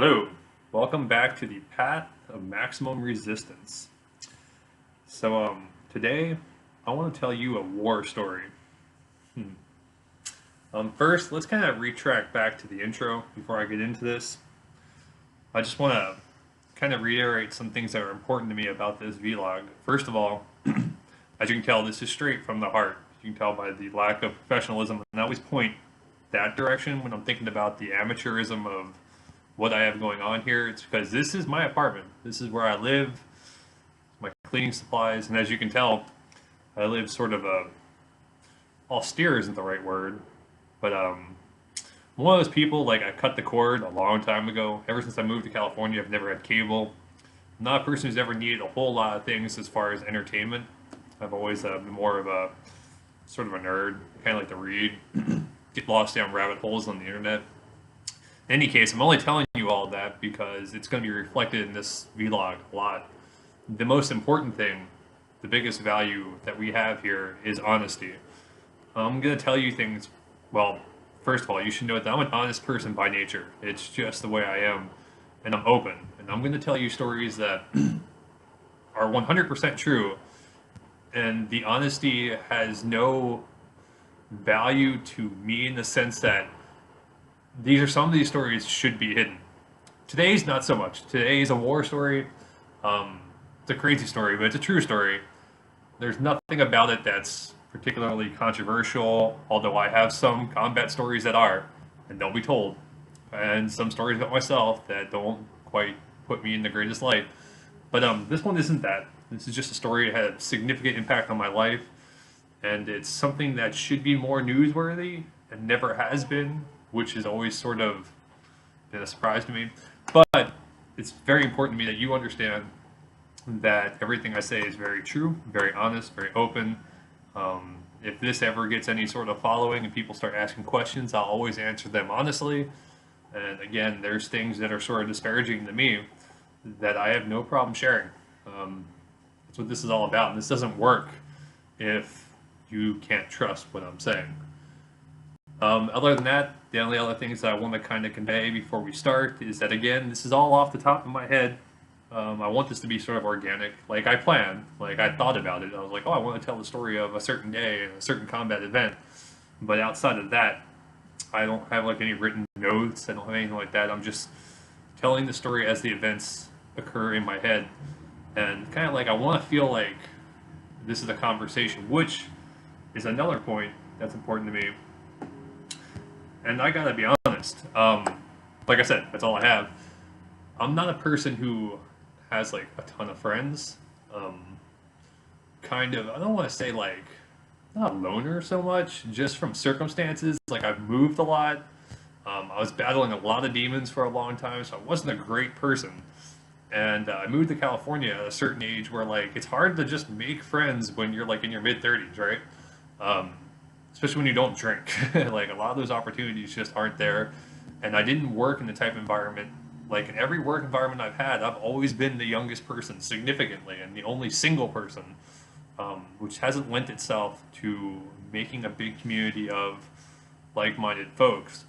Hello, welcome back to the path of maximum resistance. Today I want to tell you a war story. First, let's kind of retract back to the intro before I get into this. I just want to kind of reiterate some things that are important to me about this vlog. First of all, as you can tell, this is straight from the heart. You can tell by the lack of professionalism, and I always point that direction when I'm thinking about the amateurism of what I have going on here. It's because this is my apartment. This is where I live, my cleaning supplies, and as you can tell, I live sort of austere isn't the right word, but I'm one of those people, like I cut the cord a long time ago. Ever since I moved to California, I've never had cable. I'm not a person who's ever needed a whole lot of things as far as entertainment. I've always been more of a sort of a nerd, kind of like to read, get lost down rabbit holes on the internet. In any case, I'm only telling you all that because it's going to be reflected in this vlog a lot. The most important thing, the biggest value that we have here is honesty. I'm going to tell you things, well, first of all, you should know that I'm an honest person by nature. It's just the way I am, and I'm open. And I'm going to tell you stories that are 100% true, and the honesty has no value to me in the sense that some of these stories should be hidden. Today's not so much. Today's a war story. It's a crazy story, but it's a true story. There's nothing about it that's particularly controversial, although I have some combat stories that are, and they'll be told, and some stories about myself that don't quite put me in the greatest light. But this one isn't that. This is just a story that had a significant impact on my life, and it's something that should be more newsworthy and never has been, which has always sort of been a surprise to me. But it's very important to me that you understand that everything I say is very true, very honest, very open. If this ever gets any sort of following and people start asking questions, I'll always answer them honestly. And again, there's things that are sort of disparaging to me that I have no problem sharing. That's what this is all about. And this doesn't work if you can't trust what I'm saying. Other than that, the only other things that I want to kind of convey before we start is that, again, this is all off the top of my head. I want this to be sort of organic. Like I planned, like I thought about it. I was like, oh, I want to tell the story of a certain day and a certain combat event. But outside of that, I don't have like any written notes. I don't have anything like that. I'm just telling the story as the events occur in my head. And kind of like I want to feel like this is a conversation, which is another point that's important to me. And I gotta be honest, like I said, that's all I have. I'm not a person who has like a ton of friends. I don't want to say like, not a loner so much, just from circumstances. Like I've moved a lot. I was battling a lot of demons for a long time, so I wasn't a great person. And I moved to California at a certain age where like, it's hard to just make friends when you're like in your mid-30s, right? Especially when you don't drink. Like a lot of those opportunities just aren't there. And I didn't work in the type of environment, like in every work environment I've had, I've always been the youngest person significantly and the only single person, which hasn't lent itself to making a big community of like-minded folks.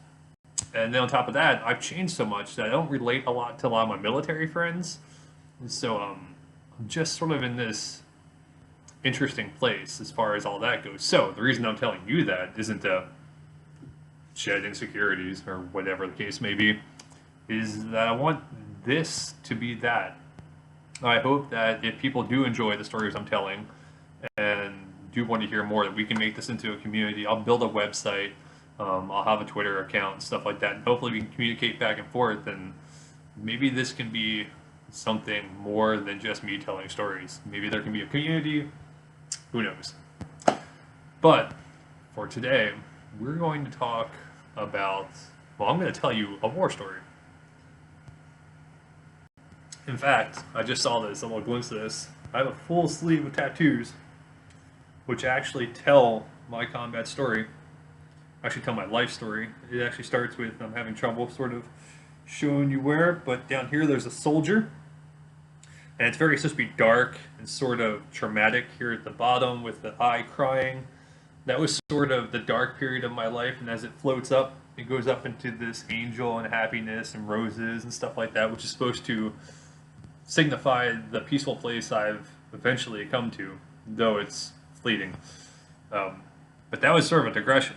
And then on top of that, I've changed so much that I don't relate a lot to a lot of my military friends. And so I'm just sort of in this interesting place as far as all that goes. So the reason I'm telling you that isn't to shed insecurities or whatever the case may be, is that I want this to be that. I hope that if people do enjoy the stories I'm telling and do want to hear more, that we can make this into a community. I'll build a website, I'll have a Twitter account and stuff like that, and hopefully we can communicate back and forth, and maybe this can be something more than just me telling stories. Maybe there can be a community. Who knows? But for today, we're going to talk about, well, I'm going to tell you a war story. In fact, I just saw this, a little glimpse of this. I have a full sleeve of tattoos, which actually tell my combat story, actually tell my life story. It actually starts with, I'm having trouble sort of showing you where, but down here there's a soldier. And it's very supposed to be dark and sort of traumatic here at the bottom with the eye crying. That was sort of the dark period of my life, and as it floats up it goes up into this angel and happiness and roses and stuff like that, which is supposed to signify the peaceful place I've eventually come to, though it's fleeting. Um, but that was sort of a digression.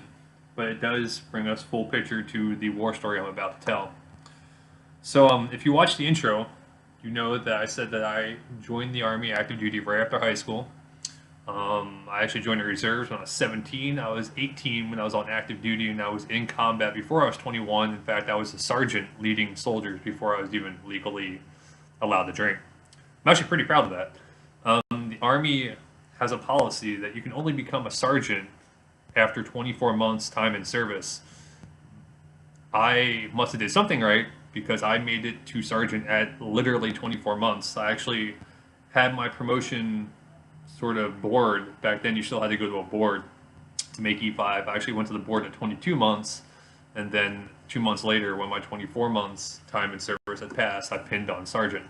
But it does bring us full picture to the war story I'm about to tell. So, if you watch the intro, you know that I said that I joined the Army active duty right after high school. I actually joined the reserves when I was 17. I was 18 when I was on active duty, and I was in combat before I was 21. In fact, I was a sergeant leading soldiers before I was even legally allowed to drink. I'm actually pretty proud of that. The Army has a policy that you can only become a sergeant after 24 months time in service. I must have did something right because I made it to sergeant at literally 24 months. I actually had my promotion sort of board. Back then you still had to go to a board to make E5. I actually went to the board at 22 months, and then 2 months later when my 24 months time in service had passed, I pinned on sergeant.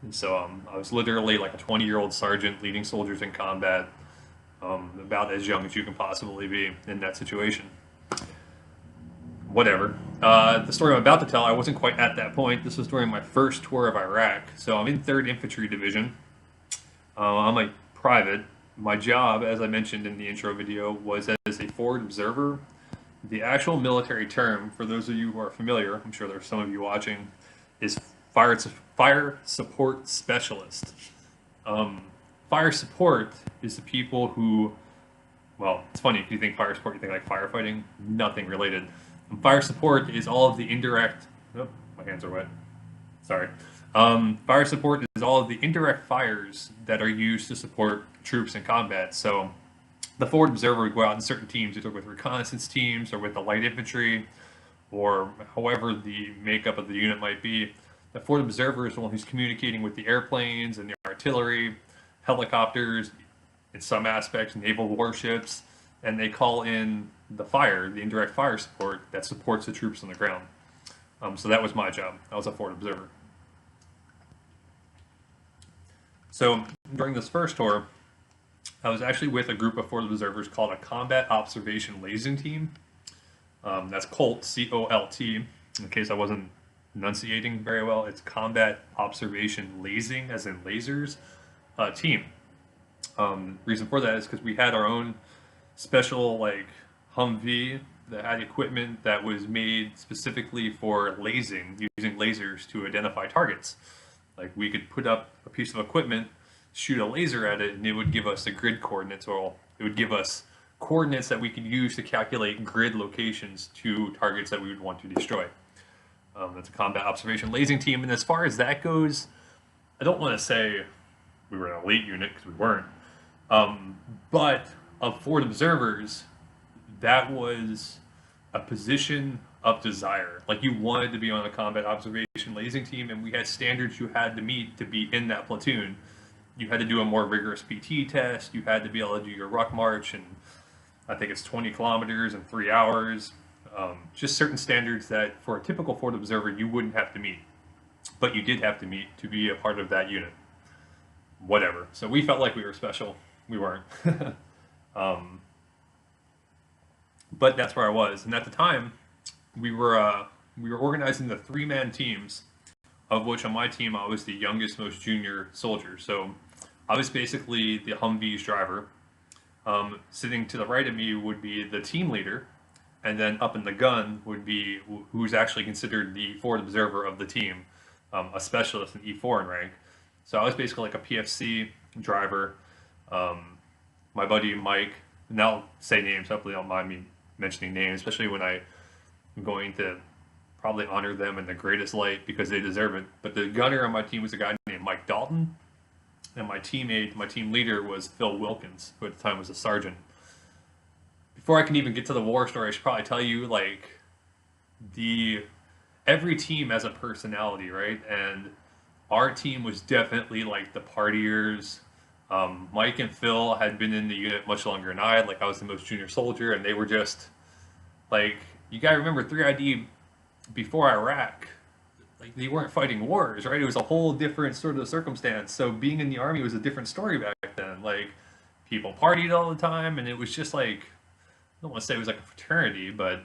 And so I was literally like a 20-year-old sergeant leading soldiers in combat, about as young as you can possibly be in that situation. Whatever. The story I'm about to tell, I wasn't quite at that point. This was during my first tour of Iraq. So I'm in 3rd Infantry Division. I'm a private. My job, as I mentioned in the intro video, was as a forward observer. The actual military term, for those of you who are familiar, I'm sure there's some of you watching, is fire support specialist. Fire support is the people who, well, it's funny, if you think fire support, you think like firefighting, nothing related. Fire support is all of the indirect, oh, my hands are wet, sorry. Fire support is all of the indirect fires that are used to support troops in combat. So the forward observer would go out in certain teams, either with reconnaissance teams or with the light infantry, or however the makeup of the unit might be. The forward observer is the one who's communicating with the airplanes and the artillery, helicopters, in some aspects, naval warships, and they call in the fire, the indirect fire support that supports the troops on the ground. So that was my job. I was a forward observer. So during this first tour, I was actually with a group of forward observers called a Combat Observation Lasing Team. That's COLT, C-O-L-T. In case I wasn't enunciating very well, it's Combat Observation Lasing, as in lasers, team. Reason for that is because we had our own special like Humvee that had equipment that was made specifically for lasing, using lasers to identify targets. Like we could put up a piece of equipment, shoot a laser at it, and it would give us the grid coordinates, or it would give us coordinates that we could use to calculate grid locations to targets that we would want to destroy. That's a combat observation lasing team, and as far as that goes, I don't want to say we were an elite unit because we weren't, but of forward observers, that was a position of desire. Like you wanted to be on a combat observation lasing team, and we had standards you had to meet to be in that platoon. You had to do a more rigorous PT test. You had to be able to do your ruck march, and I think it's 20 kilometers in 3 hours. Just certain standards that for a typical forward observer you wouldn't have to meet, but you did have to meet to be a part of that unit. Whatever. So we felt like we were special. We weren't. But that's where I was, and at the time, we were organizing the 3-man teams, of which on my team I was the youngest, most junior soldier. So I was basically the Humvee's driver. Sitting to the right of me would be the team leader, and then up in the gun would be who's actually considered the forward observer of the team, a specialist, an E4 in rank. So I was basically like a PFC driver. My buddy Mike, and I'll say names, hopefully don't mind me mentioning names, especially when I'm going to probably honor them in the greatest light because they deserve it. But the gunner on my team was a guy named Mike Dalton, and my teammate, my team leader was Phil Wilkins, who at the time was a sergeant. Before I can even get to the war story, I should probably tell you, like, every team has a personality, right? And our team was definitely like the partiers. Mike and Phil had been in the unit much longer than I had. Like I was the most junior soldier, and they were just like, you gotta remember 3ID before Iraq, like they weren't fighting wars, right? It was a whole different sort of circumstance. So being in the Army was a different story back then. Like people partied all the time, and it was just like, I don't want to say it was like a fraternity, but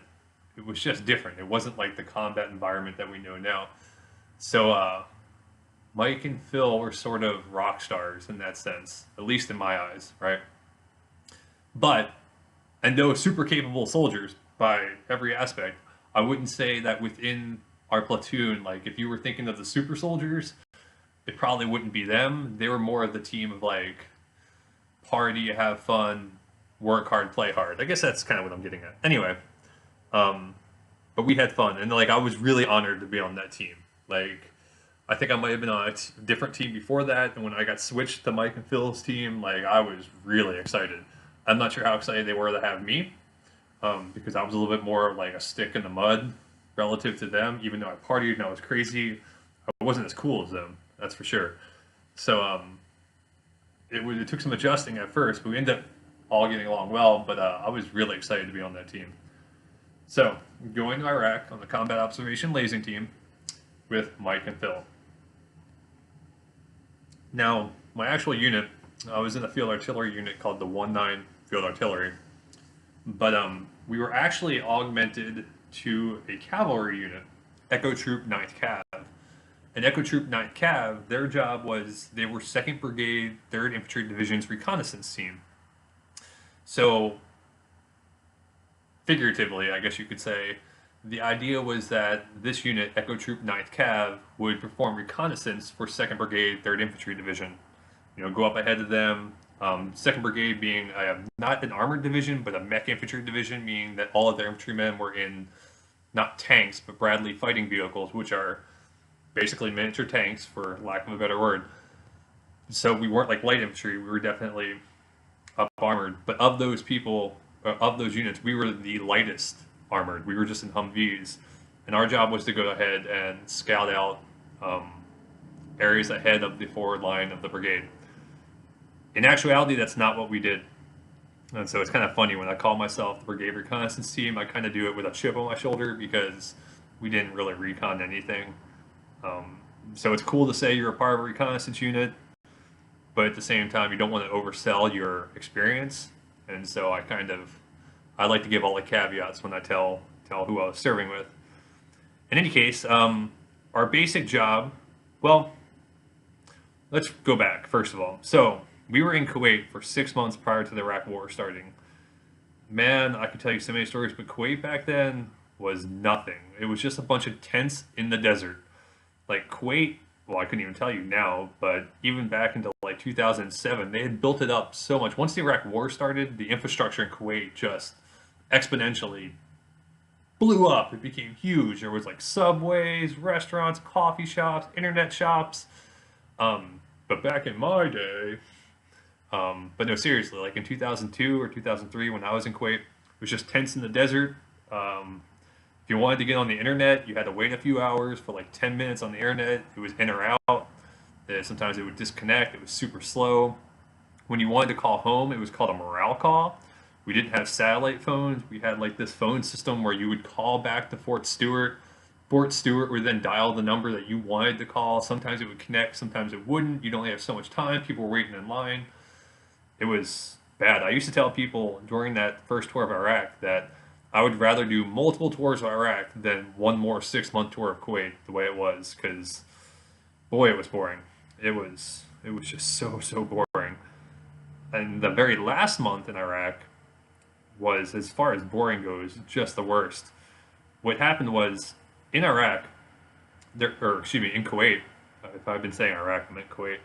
it was just different. It wasn't like the combat environment that we know now. So Mike and Phil were sort of rock stars in that sense, at least in my eyes, right? But and those super capable soldiers by every aspect. I wouldn't say that within our platoon, like if you were thinking of the super soldiers, it probably wouldn't be them. They were more of the team of like party, have fun, work hard, play hard. I guess that's kind of what I'm getting at. Anyway, um, but we had fun, and like I was really honored to be on that team. Like I think I might have been on a different team before that, and when I got switched to Mike and Phil's team, like I was really excited. I'm not sure how excited they were to have me, because I was a little bit more like a stick in the mud relative to them. Even though I partied and I was crazy, I wasn't as cool as them. That's for sure. So it took some adjusting at first, but we ended up all getting along well. But I was really excited to be on that team. So going to Iraq on the combat observation lasing team with Mike and Phil. Now my actual unit, I was in a field artillery unit called the 1-9 Field Artillery, but we were actually augmented to a cavalry unit, Echo Troop 9th Cav. And Echo Troop 9th Cav, their job was they were 2nd Brigade, 3rd Infantry Division's reconnaissance team. So, figuratively, I guess you could say, the idea was that this unit, Echo Troop 9th Cav, would perform reconnaissance for 2nd Brigade, 3rd Infantry Division. You know, go up ahead of them. 2nd Brigade being not an armored division, but a mech infantry division, meaning that all of their infantrymen were in not tanks, but Bradley fighting vehicles, which are basically miniature tanks, for lack of a better word. So we weren't like light infantry; we were definitely up armored. But of those people, of those units, we were the lightest armored. We were just in Humvees, and our job was to go ahead and scout out areas ahead of the forward line of the brigade. In actuality, that's not what we did. And so it's kind of funny when I call myself the Brigade Reconnaissance Team, I kind of do it with a chip on my shoulder because we didn't really recon anything. So it's cool to say you're a part of a reconnaissance unit, but at the same time, you don't want to oversell your experience. And so I like to give all the caveats when I tell who I was serving with. In any case, our basic job, well, let's go back first of all. So we were in Kuwait for 6 months prior to the Iraq War starting. Man, I could tell you so many stories, but Kuwait back then was nothing. It was just a bunch of tents in the desert. Like Kuwait, well, I couldn't even tell you now, but even back into like 2007, they had built it up so much. Once the Iraq War started, the infrastructure in Kuwait just exponentially blew up. It became huge. There was like subways, restaurants, coffee shops, internet shops. But back in my day, but no, seriously, like in 2002 or 2003 when I was in Kuwait, it was just tents in the desert. If you wanted to get on the internet, you had to wait a few hours for like 10 minutes on the internet. It was in or out. Sometimes it would disconnect. It was super slow. When you wanted to call home, it was called a morale call. We didn't have satellite phones. We had like this phone system where you would call back to Fort Stewart. Fort Stewart would then dial the number that you wanted to call. Sometimes it would connect, sometimes it wouldn't. You'd only have so much time. People were waiting in line. It was bad. I used to tell people during that first tour of Iraq that I would rather do multiple tours of Iraq than one more 6-month tour of Kuwait the way it was, because boy, it was boring. It was just so boring. And the very last month in Iraq was, as far as boring goes, just the worst. What happened was in Iraq, in Kuwait. If I've been saying Iraq, I meant Kuwait.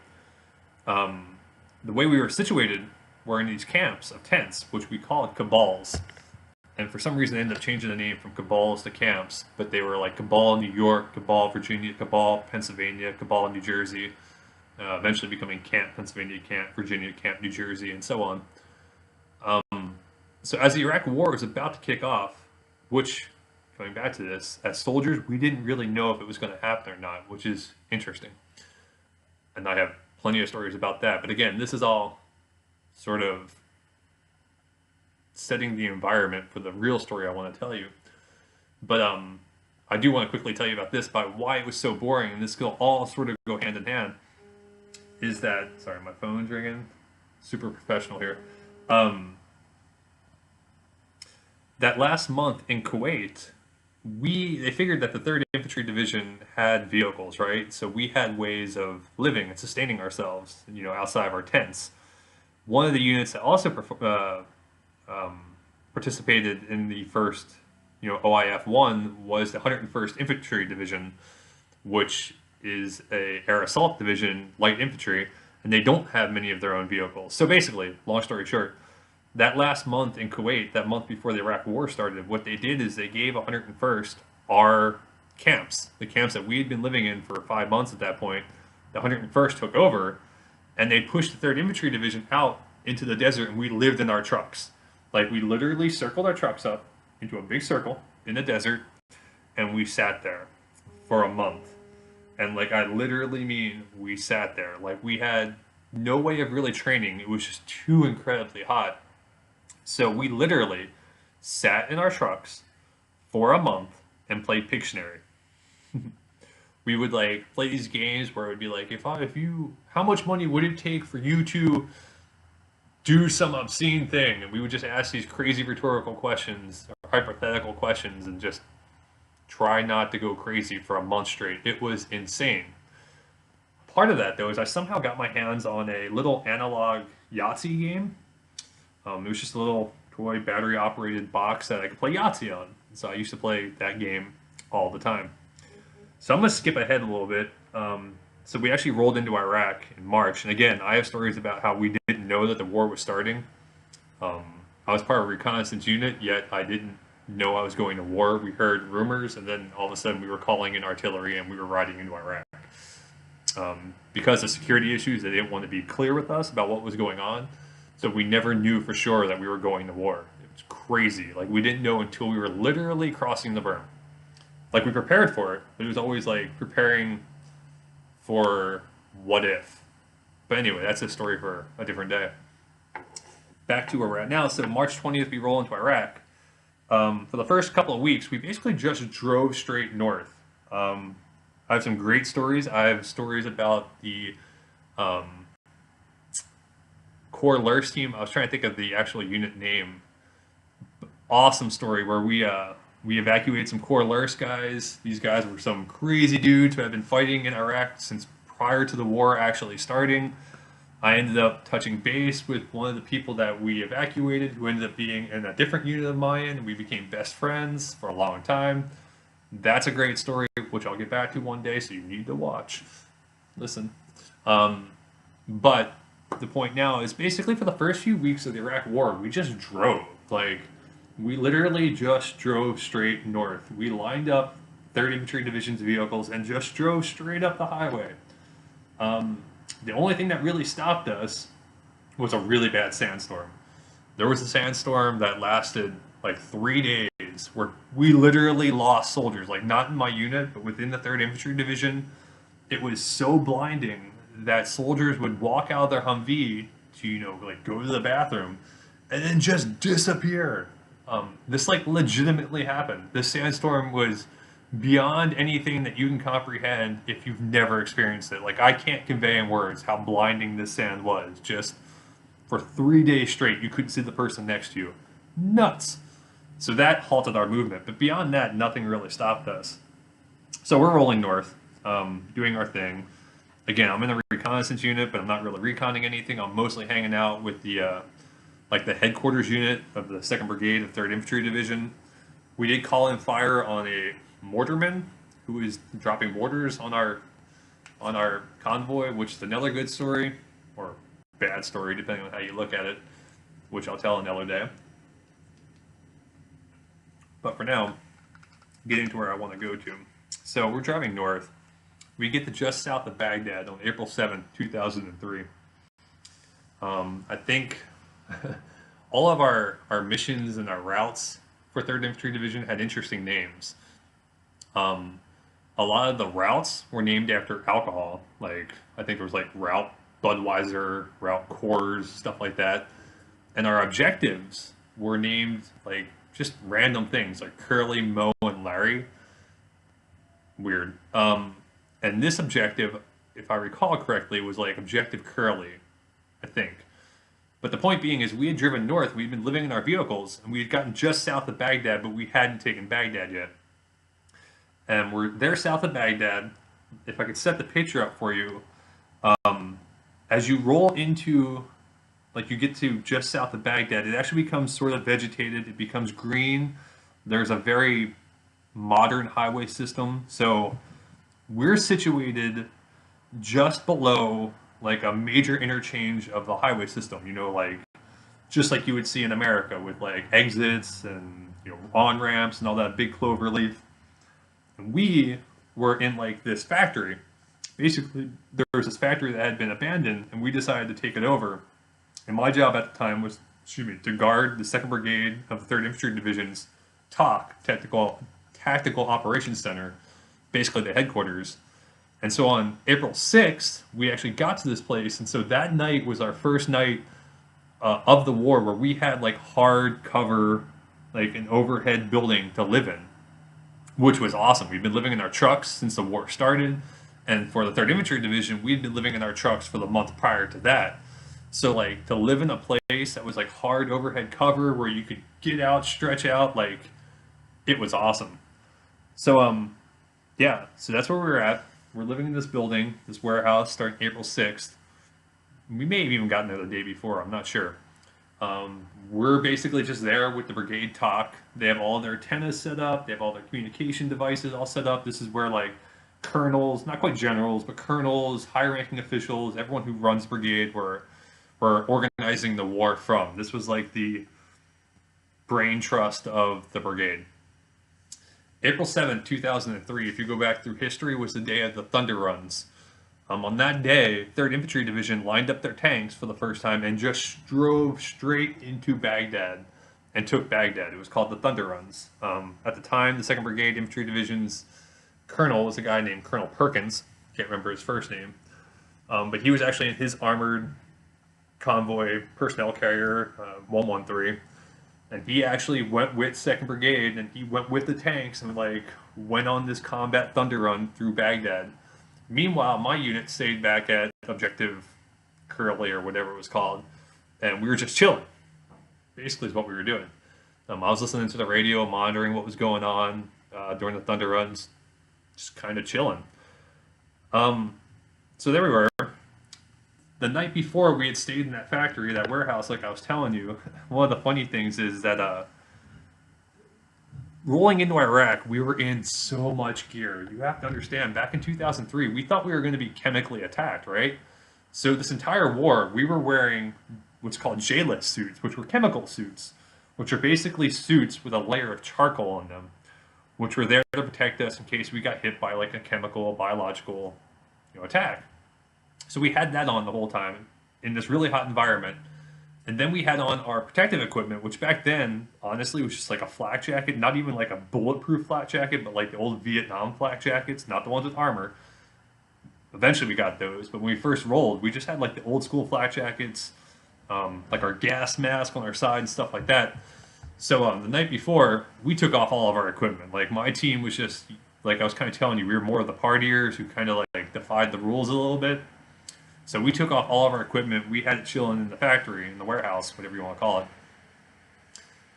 The way we were situated were in these camps of tents, which we called cabals. And for some reason, they ended up changing the name from cabals to camps. But they were like Cabal, New York, Cabal, Virginia, Cabal, Pennsylvania, Cabal, New Jersey. Eventually becoming Camp, Pennsylvania, Camp, Virginia, Camp, New Jersey, and so on. So as the Iraq War was about to kick off, which, going back to this, as soldiers, we didn't really know if it was going to happen or not, which is interesting. And I have plenty of stories about that. But again, this is all sort of setting the environment for the real story I want to tell you. But I do want to quickly tell you about this, by why it was so boring, and this will all sort of go hand in hand, is that, sorry, my phone's ringing, super professional here. That last month in Kuwait, they figured that the Third Infantry Division had vehicles, right? So we had ways of living and sustaining ourselves, outside of our tents. One of the units that also participated in the first, OIF one was the 101st Infantry Division, which is a air assault division, light infantry, and they don't have many of their own vehicles. So basically, long story short, that last month in Kuwait, that month before the Iraq War started, what they did is they gave 101st our camps, the camps that we had been living in for 5 months at that point. The 101st took over, and they pushed the 3rd Infantry Division out into the desert, and we lived in our trucks. Like, we literally circled our trucks up into a big circle in the desert, and we sat there for a month. And, like, I literally mean we sat there. Like, we had no way of really training. It was just too incredibly hot. So we literally sat in our trucks for a month and played Pictionary. We would like play these games where it would be like, how much money would it take for you to do some obscene thing? And we would just ask these crazy rhetorical questions or hypothetical questions and just try not to go crazy for a month straight. It was insane. Part of that though is I somehow got my hands on a little analog Yahtzee game. It was just a little toy battery operated box that I could play Yahtzee on. So I used to play that game all the time. So I'm going to skip ahead a little bit. So we actually rolled into Iraq in March. And again, I have stories about how we didn't know that the war was starting. I was part of a reconnaissance unit, yet I didn't know I was going to war. We heard rumors, and then all of a sudden we were calling in artillery and we were riding into Iraq. Because of security issues, they didn't want to be clear with us about what was going on. So we never knew for sure that we were going to war. It was crazy. Like, we didn't know until we were literally crossing the berm. Like, we prepared for it, but it was always like preparing for what if. But anyway, that's a story for a different day. Back to where we're at now. So March 20th, we roll into Iraq. For the first couple of weeks, we basically just drove straight north. I have some great stories. I have stories about the Corps Lurs team. I was trying to think of the actual unit name. Awesome story where we evacuated some Corps Lurs guys. These guys were some crazy dudes who had been fighting in Iraq since prior to the war actually starting. I ended up touching base with one of the people that we evacuated, who ended up being in a different unit of mine, and we became best friends for a long time. That's a great story, which I'll get back to one day, so you need to watch. Listen. But the point now is basically for the first few weeks of the Iraq War, we just drove. Like, we literally just drove straight north. We lined up 3rd Infantry Division's vehicles and just drove straight up the highway. The only thing that really stopped us was a really bad sandstorm. There was a sandstorm that lasted like 3 days where we literally lost soldiers. Like, not in my unit, but within the 3rd Infantry Division. It was so blinding that soldiers would walk out of their Humvee to, like, go to the bathroom and then just disappear. This, like, legitimately happened. This sandstorm was beyond anything that you can comprehend if you've never experienced it. Like, I can't convey in words how blinding this sand was. Just for 3 days straight, you couldn't see the person next to you. Nuts. So that halted our movement. But beyond that, nothing really stopped us. So we're rolling north, doing our thing. Again, I'm in a reconnaissance unit, but I'm not really reconning anything. I'm mostly hanging out with the headquarters unit of the 2nd Brigade of 3rd Infantry Division. We did call in fire on a mortarman who is dropping mortars on our convoy, which is another good story, or bad story, depending on how you look at it, which I'll tell another day. But for now, getting to where I want to go to. So we're driving north. We get to just south of Baghdad on April 7th, 2003. I think all of our missions and our routes for 3rd Infantry Division had interesting names. A lot of the routes were named after alcohol. Like, I think there was like Route Budweiser, Route Coors, stuff like that. And our objectives were named like just random things like Curly, Moe, and Larry. Weird. And this objective, if I recall correctly, was like Objective Curly, I think. But the point being is we had driven north, we'd been living in our vehicles, and we had gotten just south of Baghdad, but we hadn't taken Baghdad yet. and we're there south of Baghdad. If I could set the picture up for you, as you roll into, like, you get to just south of Baghdad, it actually becomes sort of vegetated. It becomes green. There's a very modern highway system. So we're situated just below like a major interchange of the highway system. Like just like you would see in America with like exits and on ramps and all that big clover leaf. And we were in like this factory. Basically, there was this factory that had been abandoned, and we decided to take it over. And my job at the time was, to guard the Second Brigade of the Third Infantry Division's TOC, Tactical Operations Center, basically the headquarters. And so on April 6th, we actually got to this place, and so that night was our first night of the war where we had like hard cover, like an overhead building to live in, which was awesome. We'd been living in our trucks since the war started, and for the 3rd Infantry Division, we'd been living in our trucks for the month prior to that. So like to live in a place that was like hard overhead cover where you could get out, stretch out, like it was awesome. So yeah, so that's where we were at. We're living in this building, this warehouse, starting April 6th. We may have even gotten there the day before, I'm not sure. We're basically just there with the brigade TOC. They have all their antennas set up. They have all their communication devices all set up. This is where like colonels, not quite generals, but colonels, high-ranking officials, everyone who runs brigade were organizing the war from. This was like the brain trust of the brigade. April 7th, 2003, if you go back through history, was the day of the Thunder Runs. On that day, 3rd Infantry Division lined up their tanks for the first time and just drove straight into Baghdad and took Baghdad. It was called the Thunder Runs. At the time, the 2nd Brigade Infantry Division's colonel was a guy named Colonel Perkins. Can't remember his first name. But he was actually in his armored convoy personnel carrier, 113. And he actually went with 2nd Brigade, and he went with the tanks and like went on this combat thunder run through Baghdad. Meanwhile, my unit stayed back at Objective Curly or whatever it was called, and we were just chilling. Basically, is what we were doing. I was listening to the radio, monitoring what was going on during the thunder runs, just kind of chilling. So there we were. The night before, we had stayed in that factory, that warehouse, like I was telling you. One of the funny things is that rolling into Iraq, we were in so much gear. You have to understand, back in 2003, we thought we were going to be chemically attacked, right? So this entire war, we were wearing what's called J-less suits, which were chemical suits, which are basically suits with a layer of charcoal on them, which were there to protect us in case we got hit by like a chemical, biological, attack. So we had that on the whole time in this really hot environment. And then we had on our protective equipment, which back then, honestly, was just like a flak jacket, not even like a bulletproof flak jacket, but like the old Vietnam flak jackets, not the ones with armor. Eventually we got those, but when we first rolled, we just had like the old school flak jackets, like our gas mask on our side and stuff like that. So the night before, we took off all of our equipment. Like my team was just, like I was kind of telling you, we were more of the partiers who kind of like defied the rules a little bit. So we took off all of our equipment. We had it chilling in the factory, in the warehouse, whatever you want to call it.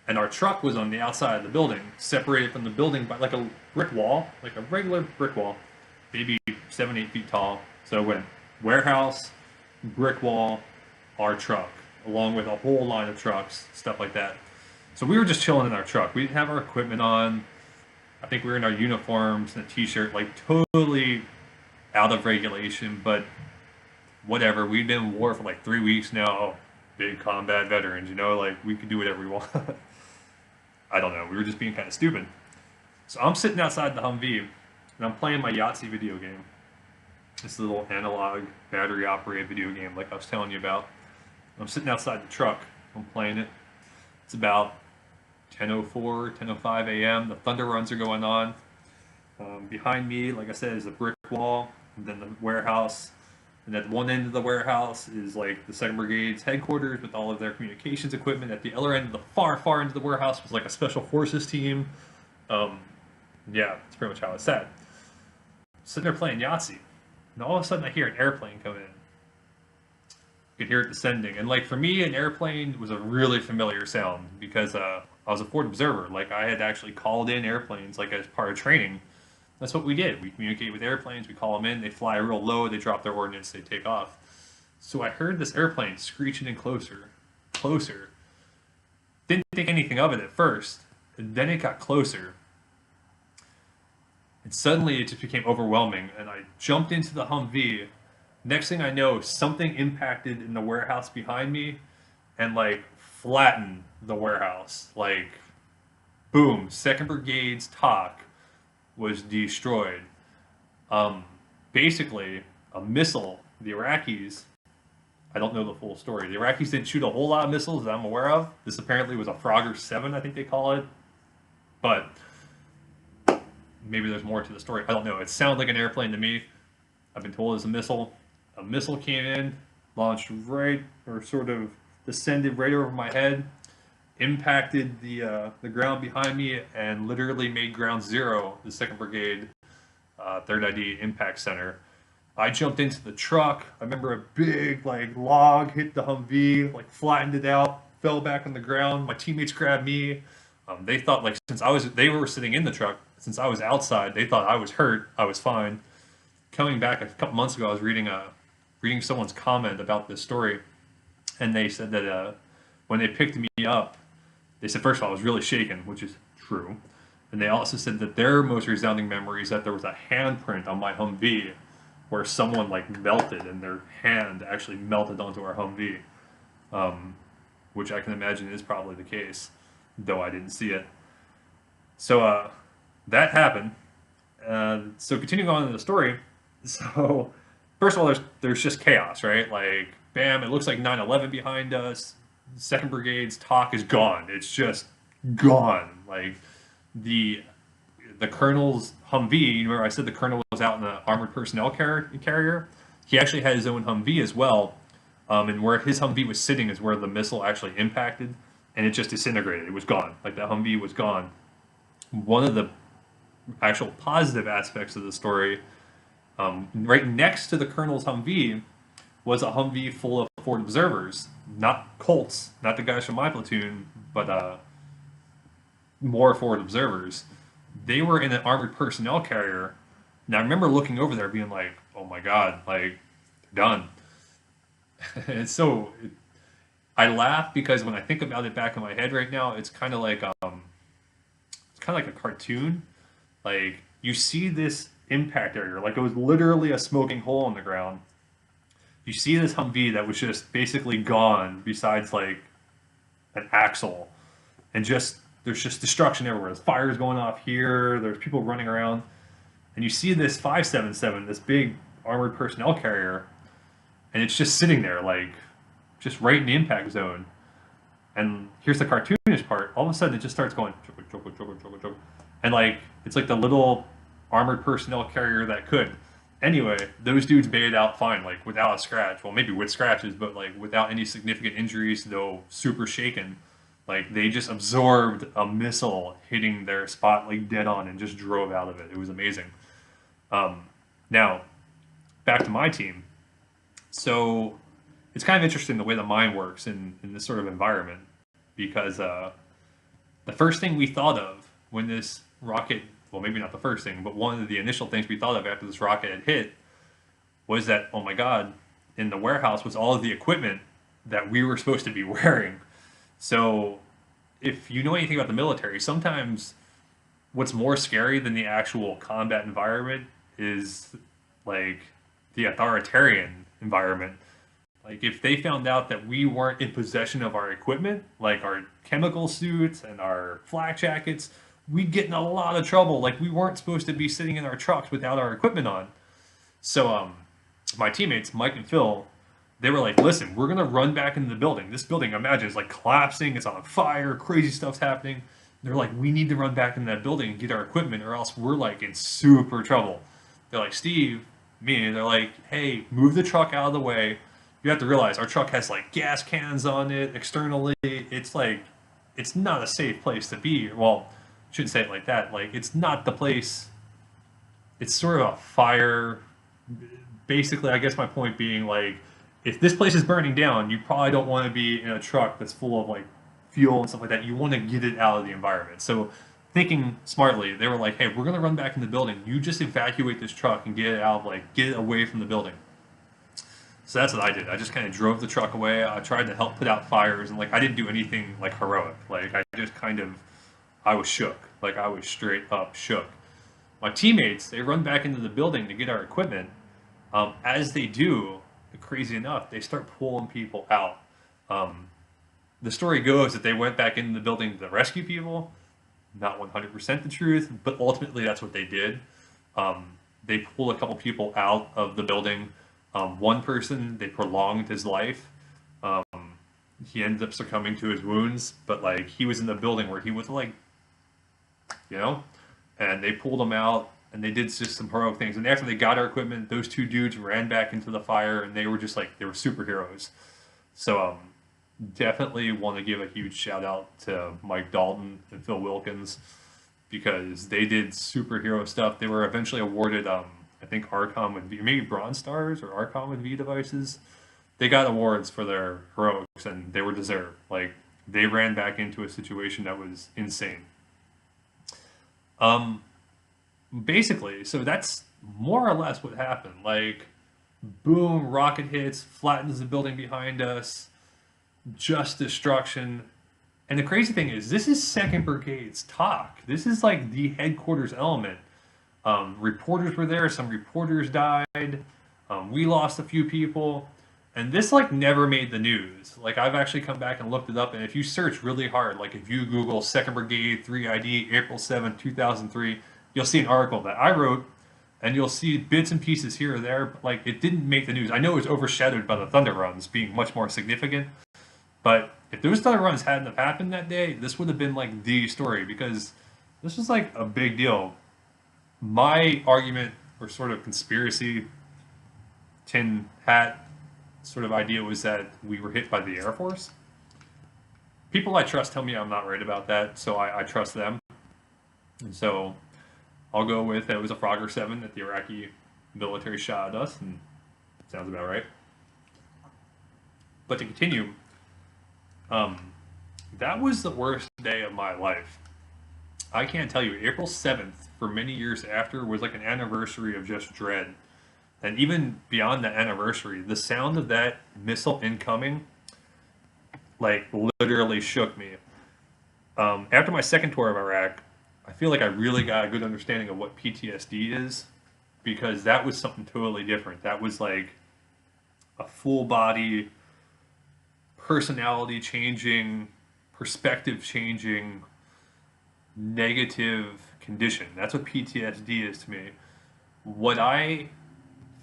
And our truck was on the outside of the building, separated from the building by like a brick wall, like a regular brick wall, maybe 7, 8 feet tall. So it went warehouse, brick wall, our truck, along with a whole line of trucks, stuff like that. So we were just chilling in our truck. We didn't have our equipment on. I think we were in our uniforms and a t-shirt, like totally out of regulation, but whatever. We've been in war for like 3 weeks now. Big combat veterans, like we could do whatever we want. I don't know. We were just being kind of stupid. So I'm sitting outside the Humvee and I'm playing my Yahtzee video game. This little analog battery operated video game like I was telling you about. I'm sitting outside the truck. I'm playing it. It's about 10:04, 10:05 a.m. The thunder runs are going on. Behind me, like I said, is a brick wall, and then the warehouse. And at one end of the warehouse is like the 2nd Brigade's headquarters with all of their communications equipment. At the other end, the far end of the warehouse was like a special forces team. Yeah, that's pretty much how it's set. Sitting there playing Yahtzee, and all of a sudden I hear an airplane come in. You could hear it descending, and like for me, an airplane was a really familiar sound because I was a forward observer. Like I had actually called in airplanes like as part of training That's what we did. We communicate with airplanes. We call them in. They fly real low. They drop their ordnance. They take off. So I heard this airplane screeching in closer, closer. Didn't think anything of it at first. And then it got closer. And suddenly it just became overwhelming. And I jumped into the Humvee. Next thing I know, something impacted in the warehouse behind me and like flattened the warehouse. Like, boom, 2nd Brigade's TOC was destroyed. Basically, a missile, the Iraqis, I don't know the full story. The Iraqis didn't shoot a whole lot of missiles that I'm aware of. This apparently was a Frogger 7, I think they call it. But maybe there's more to the story. I don't know. It sounds like an airplane to me. I've been told it's a missile. A missile came in, launched right, or sort of descended right over my head, impacted the ground behind me, and literally made ground zero, the 2nd Brigade, 3rd ID Impact Center. I jumped into the truck. I remember a big like log hit the Humvee, like flattened it out, fell back on the ground. My teammates grabbed me. They thought like they were sitting in the truck. Since I was outside, they thought I was hurt. I was fine. Coming back a couple months ago, I was reading someone's comment about this story, and they said that when they picked me up, they said first of all I was really shaken, which is true, and they also said that their most resounding memory is that there was a handprint on my Humvee where someone like melted and their hand actually melted onto our Humvee, which I can imagine is probably the case, though I didn't see it. So that happened. So continuing on in the story, so first of all, there's just chaos, right? Like, bam, it looks like 9/11 behind us. 2nd Brigade's TOC is gone. It's just gone. Like the colonel's Humvee. Remember, I said the colonel was out in the armored personnel carrier. He actually had his own Humvee as well, and where his Humvee was sitting is where the missile actually impacted, and it just disintegrated. It was gone. Like that Humvee was gone. One of the actual positive aspects of the story, right next to the colonel's Humvee, was a Humvee full of forward observers, not Colts, not the guys from my platoon, but more forward observers. They were in an armored personnel carrier. Now I remember looking over there being like, oh my God, like, they're done. And so I laugh because when I think about it back in my head right now, it's kind of like a cartoon. Like, you see this impact area, like it was literally a smoking hole in the ground. You see this Humvee that was just basically gone, besides like an axle, and there's just destruction everywhere. There's fires going off here. There's people running around, and you see this 577, this big armored personnel carrier, and it's just sitting there, like, just right in the impact zone. And here's the cartoonish part. All of a sudden, it just starts going, and like it's like the little armored personnel carrier that could. Anyway, those dudes made it out fine, like without a scratch. Well, maybe with scratches, but like without any significant injuries, though super shaken. Like they just absorbed a missile hitting their spot like dead on and just drove out of it. It was amazing. Now, back to my team. So it's kind of interesting the way the mind works in this sort of environment, because the first thing we thought of when this rocket, well, maybe not the first thing, but one of the initial things we thought of after this rocket had hit was that, oh my God, in the warehouse was all of the equipment that we were supposed to be wearing. So if you know anything about the military, sometimes what's more scary than the actual combat environment is like the authoritarian environment. Like if they found out that we weren't in possession of our equipment, like our chemical suits and our flak jackets, we'd get in a lot of trouble. Like we weren't supposed to be sitting in our trucks without our equipment on. So my teammates, Mike and Phil, they were like, listen, we're going to run back into the building. This building, imagine, is like collapsing. It's on fire. Crazy stuff's happening. They're like, we need to run back into that building and get our equipment, or else we're like in super trouble. They're like, Steve, me, they're like, hey, move the truck out of the way. You have to realize our truck has like gas cans on it externally. It's like, it's not a safe place to be. Well, I shouldn't say it like that. Like, it's not the place. It's sort of a fire. Basically, I guess my point being, like, if this place is burning down, you probably don't want to be in a truck that's full of like fuel and stuff like that. You want to get it out of the environment. So thinking smartly, they were like, "Hey, we're gonna run back in the building. You just evacuate this truck and get it out, like get it away from the building." So that's what I did. I just kind of drove the truck away. I tried to help put out fires, and like I didn't do anything like heroic. Like I just kind of, I was shook. Like I was straight up shook. My teammates, they run back into the building to get our equipment. As they do, crazy enough, they start pulling people out. Um, the story goes that they went back into the building to rescue people. Not 100% the truth, but ultimately that's what they did. They pulled a couple people out of the building. One person, they prolonged his life. Um, he ended up succumbing to his wounds, but like he was in the building where he was like, you know, and they pulled him out and they did just some heroic things. And after they got our equipment, those two dudes ran back into the fire and they were just like, they were superheroes. So, definitely want to give a huge shout out to Mike Dalton and Phil Wilkins because they did superhero stuff. They were eventually awarded, I think, Arcom and V, maybe Bronze Stars or Arcom and V devices. They got awards for their heroics and they were deserved. Like they ran back into a situation that was insane. Um, Basically, so that's more or less what happened. Like, boom, rocket hits, flattens the building behind us, just destruction. And the crazy thing is, this is 2nd Brigade's talk. This is like the headquarters element. Reporters were there. Some reporters died. We lost a few people. And this like never made the news. Like I've actually come back and looked it up. And if you search really hard, like if you Google 2nd Brigade 3ID April 7, 2003, you'll see an article that I wrote. And you'll see bits and pieces here or there. But like it didn't make the news. I know it was overshadowed by the Thunder runs being much more significant. But if those Thunder runs hadn't have happened that day, this would have been like the story because this was like a big deal. My argument or sort of conspiracy tin hat sort of idea was that we were hit by the Air Force. People I trust tell me I'm not right about that, so I trust them. And so I'll go with it was a Frogger 7 that the Iraqi military shot at us, and sounds about right. But to continue, that was the worst day of my life. I can't tell you, April 7th, for many years after, was like an anniversary of just dread. And even beyond the anniversary, the sound of that missile incoming, like, literally shook me. After my second tour of Iraq, I feel like I really got a good understanding of what PTSD is, because that was something totally different. That was like a full body, personality changing, perspective changing, negative condition. That's what PTSD is to me. What I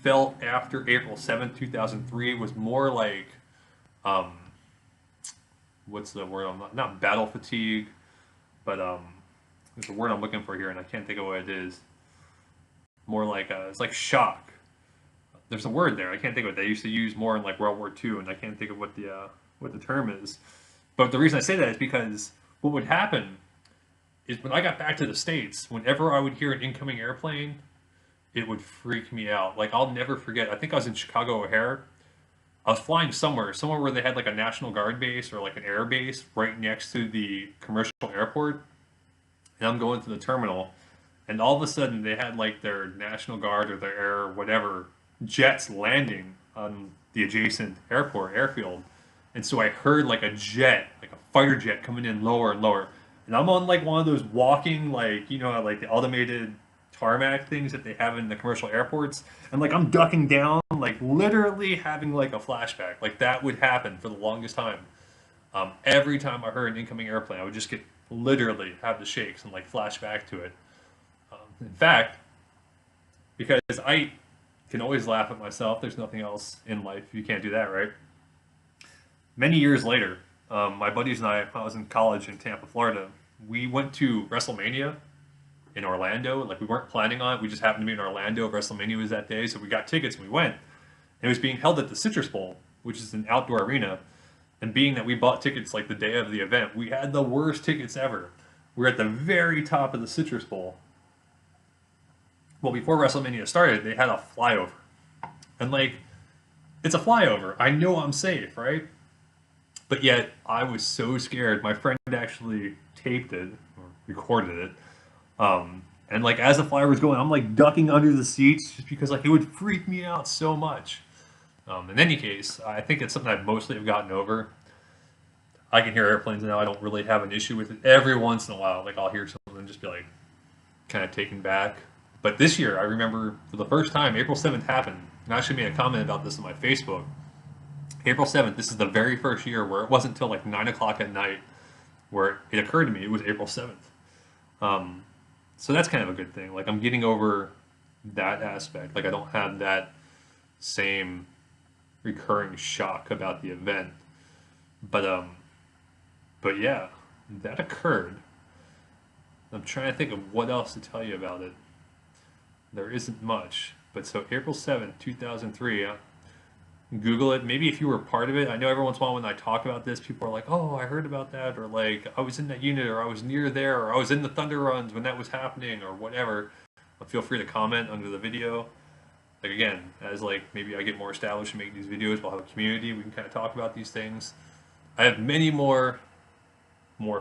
felt after April 7th, 2003 was more like, what's the word? Not battle fatigue, but there's a word I'm looking for here and I can't think of what it is. More like, it's like shock. There's a word there. I can't think of it. They used to use more in like World War II and I can't think of what the term is. But the reason I say that is because what would happen is when I got back to the States, whenever I would hear an incoming airplane, it would freak me out. Like, I'll never forget. I think I was in Chicago O'Hare. I was flying somewhere where they had like a National Guard base or like an air base right next to the commercial airport. And I'm going to the terminal, and all of a sudden they had like their National Guard or their air, whatever, jets landing on the adjacent airfield. And so I heard like a jet, like a fighter jet coming in lower and lower. And I'm on like one of those walking, like, you know, like the automated tarmac things that they have in the commercial airports. And like I'm ducking down, like literally having like a flashback. Like that would happen for the longest time. Every time I heard an incoming airplane, I would just literally have the shakes and like flash back to it. In fact, because I can always laugh at myself, there's nothing else in life. You can't do that, right? Many years later, my buddies and I was in college in Tampa, Florida. We went to WrestleMania in Orlando. Like we weren't planning on it. We just happened to be in Orlando. WrestleMania was that day, so we got tickets and we went. And it was being held at the Citrus Bowl, which is an outdoor arena. And being that we bought tickets like the day of the event, we had the worst tickets ever. We were at the very top of the Citrus Bowl. Well, before WrestleMania started, they had a flyover. And like, it's a flyover. I know I'm safe, right? But yet, I was so scared. My friend actually taped it, or recorded it. And like as the flyer was going, I'm like ducking under the seats just because like it would freak me out so much. In any case, I think it's something I've mostly have gotten over. I can hear airplanes now. I don't really have an issue with it. Every once in a while, like I'll hear something and just be like kind of taken back. But this year, I remember for the first time, April 7th happened. And I actually made a comment about this on my Facebook. April 7th, this is the very first year where it wasn't until like 9 o'clock at night where it occurred to me it was April 7th. So that's kind of a good thing. Like I'm getting over that aspect. Like I don't have that same recurring shock about the event. But yeah, that occurred. I'm trying to think of what else to tell you about it. There isn't much. But so April 7th, 2003, Google it. Maybe if you were part of it. I know every once in a while when I talk about this, people are like, oh, I heard about that, or like, I was in that unit, or I was near there, or I was in the Thunder Runs when that was happening, or whatever. Feel free to comment under the video. Like again, as like maybe I get more established and make these videos, we'll have a community, we can kind of talk about these things. I have many more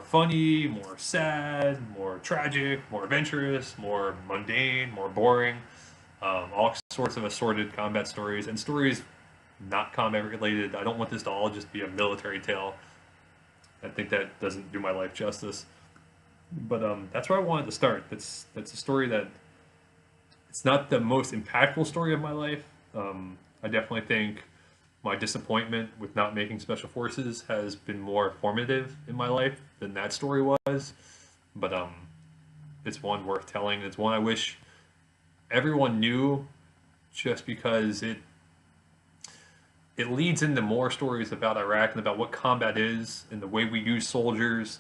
funny, more sad, more tragic, more adventurous, more mundane, more boring, all sorts of assorted combat stories, and stories not combat related. I don't want this to all just be a military tale. I think that doesn't do my life justice. But that's where I wanted to start. That's a story that it's not the most impactful story of my life. I definitely think my disappointment with not making Special Forces has been more formative in my life than that story was. But it's one worth telling. It's one I wish everyone knew, just because it leads into more stories about Iraq and about what combat is and the way we use soldiers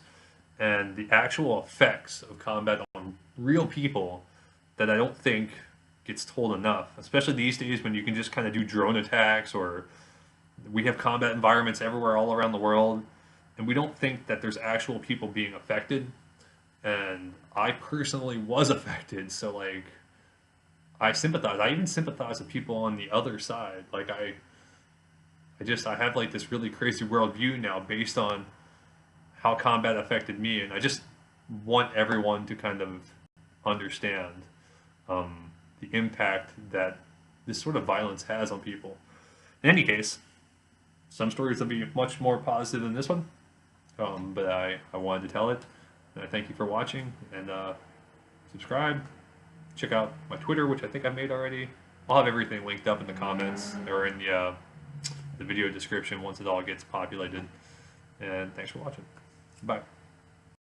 and the actual effects of combat on real people that I don't think gets told enough, especially these days when you can just kind of do drone attacks, or we have combat environments everywhere all around the world, and we don't think that there's actual people being affected. And I personally was affected, so like I sympathize. I even sympathize with people on the other side. Like I have like this really crazy worldview now based on how combat affected me, and I just want everyone to kind of understand the impact that this sort of violence has on people. In any case, some stories will be much more positive than this one, but I wanted to tell it. And I thank you for watching, and subscribe. Check out my Twitter, which I think I made already. I'll have everything linked up in the comments or in the video description once it all gets populated. And thanks for watching. Bye.